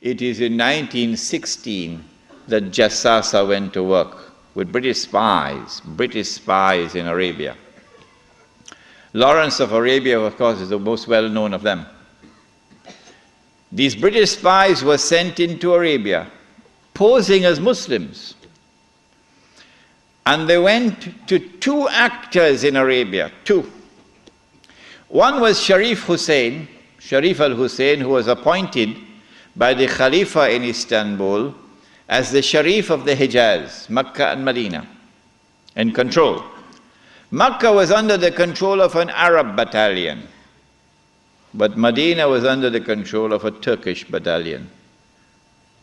It is in 1916 that Jassasa went to work with British spies in Arabia. Lawrence of Arabia, of course, is the most well-known of them. These British spies were sent into Arabia, posing as Muslims. And they went to two actors in Arabia, two. One was Sharif al-Hussein, who was appointed by the Khalifa in Istanbul as the Sharif of the Hijaz, Makkah and Medina, in control. Makkah was under the control of an Arab battalion, but Medina was under the control of a Turkish battalion.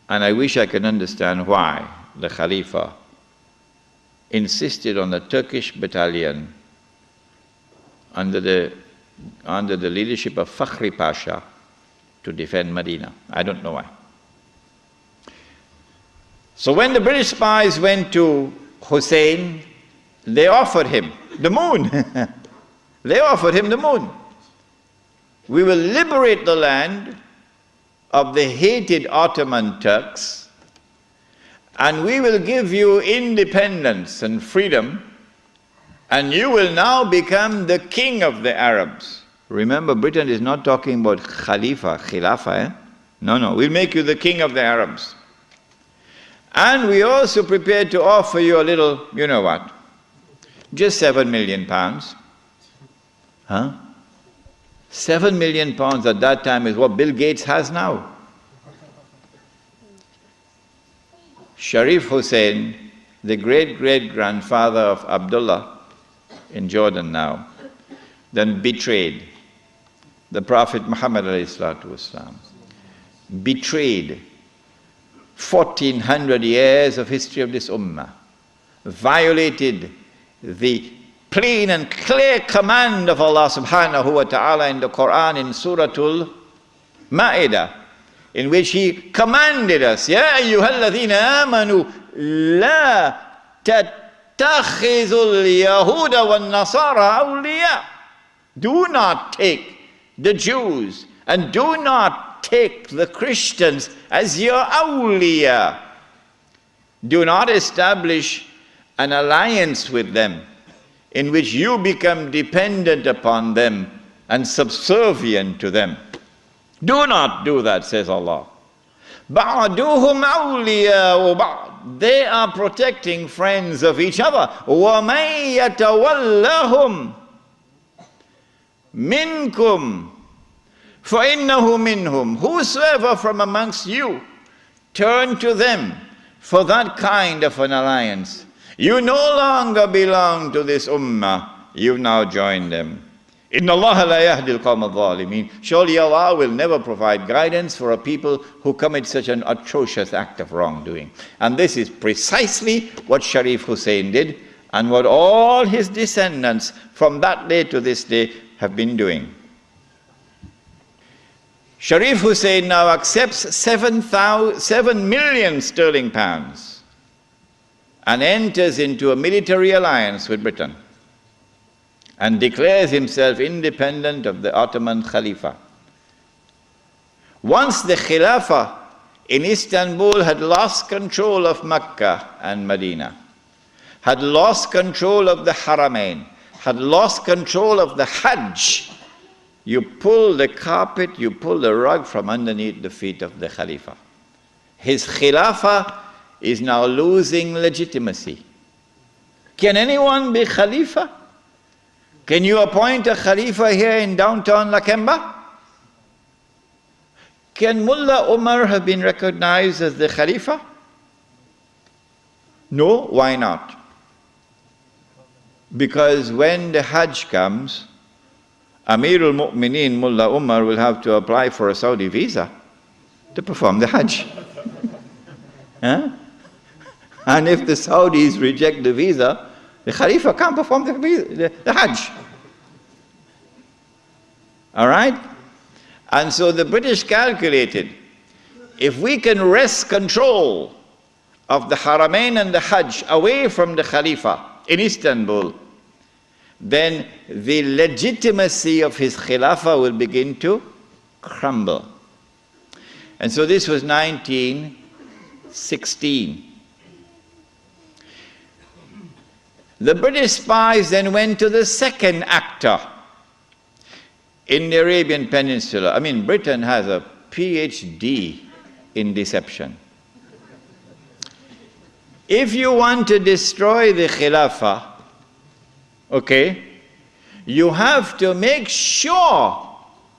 And I wish I could understand why the Khalifa insisted on the Turkish battalion under the leadership of Fakhri Pasha to defend Medina. I don't know why. So when the British spies went to Hussein, they offered him the moon. They offered him the moon. We will liberate the land of the hated Ottoman Turks, and we will give you independence and freedom, and you will now become the king of the Arabs. Remember, Britain is not talking about Khilafah. No, we'll make you the king of the Arabs. And we also prepared to offer you a little, you know what, just £7 million. Huh? £7 million at that time is what Bill Gates has now. Sharif Hussein, the great-great-grandfather of Abdullah in Jordan now, then betrayed the Prophet Muhammad ﷺ, betrayed 1400 years of history of this ummah, violated the plain and clear command of Allah subhanahu wa ta'ala in the Quran in Suratul Ma'idah, in which He commanded us, Ya ayyuhalladhina amanu la tattakhizul yahuda wan nasara awliya. Do not take the Jews and do not take the Christians as your awliya. Do not establish an alliance with them in which you become dependent upon them and subservient to them. Do not do that, says Allah. بَعْدُهُمْ أَوْلِيَاءُ بَعْضٍ. They are protecting friends of each other. وَمَنْ يَتَوَلَّهُمْ مِنْكُمْ فَإِنَّهُ مِنْهُمْ. Whosoever from amongst you turn to them for that kind of an alliance, you no longer belong to this ummah, you've now joined them. Inna Allah la yahdi al-qawm al-zalimin. Surely Allah will never provide guidance for a people who commit such an atrocious act of wrongdoing. And this is precisely what Sharif Hussein did, and what all his descendants from that day to this day have been doing. Sharif Hussein now accepts 7 million sterling pounds and enters into a military alliance with Britain and declares himself independent of the Ottoman Khalifa. Once the Khilafah in Istanbul had lost control of Mecca and Medina, had lost control of the Haramain, had lost control of the Hajj, you pull the carpet, you pull the rug from underneath the feet of the Khalifa. His Khilafah is now losing legitimacy. Can anyone be Khalifa? Can you appoint a Khalifa here in downtown Lakemba? Can Mullah Umar have been recognized as the Khalifa? No, why not? Because when the Hajj comes, Amirul Mu'mineen Mullah Umar will have to apply for a Saudi visa to perform the Hajj. Huh? And if the Saudis reject the visa, the Khalifa can't perform the Hajj. All right? And so the British calculated, if we can wrest control of the Haramain and the Hajj away from the Khalifa in Istanbul, then the legitimacy of his Khilafah will begin to crumble. And so this was 1916. The British spies then went to the second actor in the Arabian Peninsula. I mean, Britain has a PhD in deception. If you want to destroy the Khilafah, okay, you have to make sure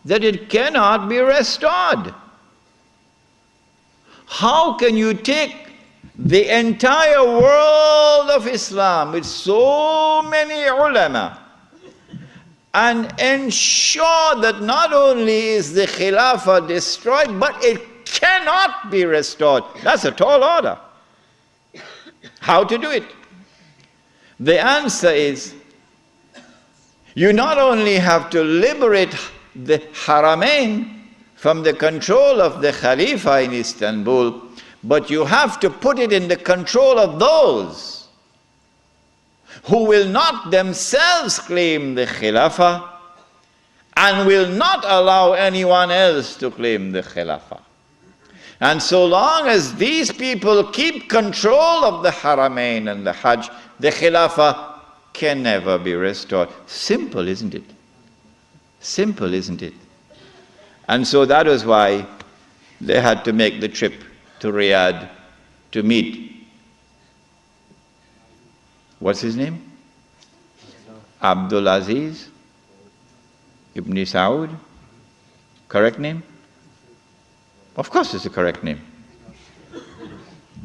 that it cannot be restored. How can you take the entire world of Islam with so many ulama and ensure that not only is the Khilafah destroyed, but it cannot be restored? That's a tall order. How to do it? The answer is, you not only have to liberate the Haramain from the control of the Khalifa in Istanbul, but you have to put it in the control of those who will not themselves claim the Khilafah and will not allow anyone else to claim the Khilafah. And so long as these people keep control of the Haramain and the Hajj, the Khilafah can never be restored. Simple, isn't it? Simple, isn't it? And so that was why they had to make the trip to Riyadh to meet, what's his name? Abdul Aziz Ibn Saud. Correct name? Of course it's the correct name.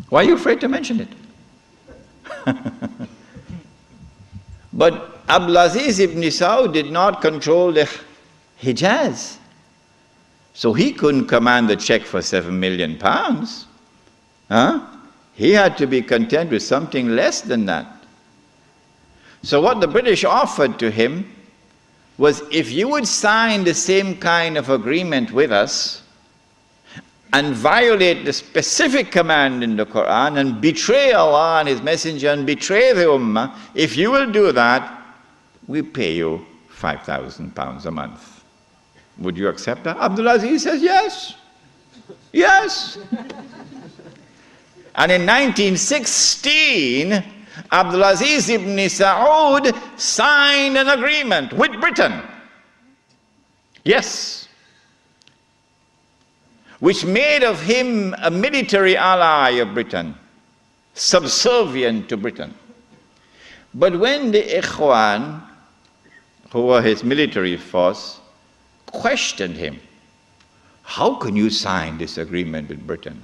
Why are you afraid to mention it? But Abdul Aziz Ibn Saud did not control the Hijaz. So he couldn't command the check for £7 million. He had to be content with something less than that. So what the British offered to him was, if you would sign the same kind of agreement with us and violate the specific command in the Quran and betray Allah and His Messenger and betray the Ummah, if you will do that, we pay you £5,000 a month. Would you accept that? Abdul Aziz says, yes. Yes. And in 1916, Abdul Aziz ibn Saud signed an agreement with Britain. Yes. Which made of him a military ally of Britain, subservient to Britain. But when the Ikhwan, who were his military force, questioned him, how can you sign this agreement with Britain?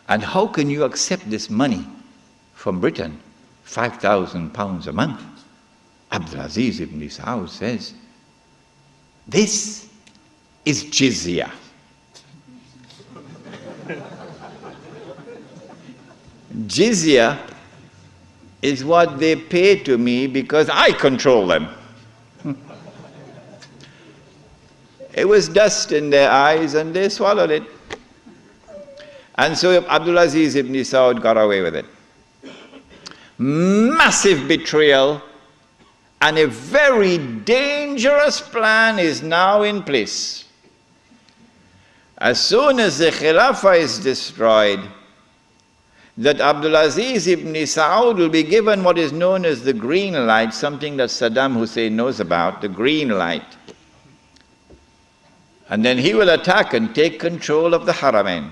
And how can you accept this money from Britain, £5,000 a month? Abdul Aziz ibn Saud says, this is jizya. Jizya is what they pay to me because I control them. It was dust in their eyes and they swallowed it. And so Abdul Aziz ibn Saud got away with it. Massive betrayal, and a very dangerous plan is now in place. As soon as the Khilafah is destroyed, that Abdul Aziz ibn Saud will be given what is known as the green light, something that Saddam Hussein knows about, the green light. And then he will attack and take control of the Haramain.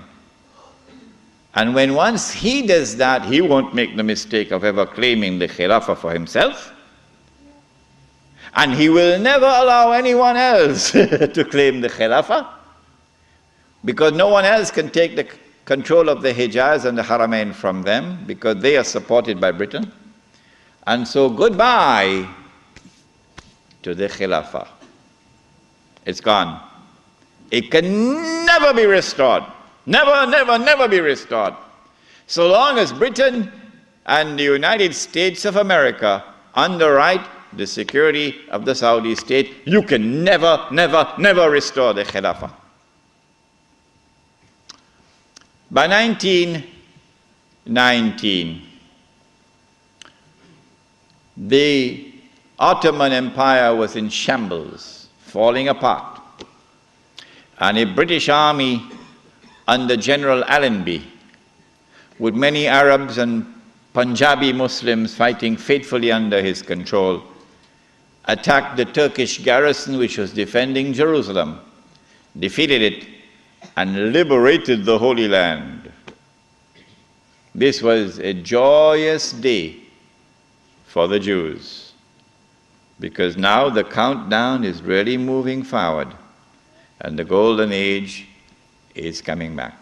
And when once he does that, he won't make the mistake of ever claiming the Khilafah for himself. And he will never allow anyone else to claim the Khilafah, because no one else can take the control of the Hijaz and the Haramain from them, because they are supported by Britain. And so goodbye to the Khilafah. It's gone. It can never be restored. Never, never, never be restored. So long as Britain and the United States of America underwrite the security of the Saudi state, you can never, never, never restore the Khilafah. By 1919, the Ottoman Empire was in shambles, falling apart. And a British army under General Allenby, with many Arabs and Punjabi Muslims fighting faithfully under his control, attacked the Turkish garrison which was defending Jerusalem, defeated it, and liberated the Holy Land. This was a joyous day for the Jews, because now the countdown is really moving forward and the golden age is coming back.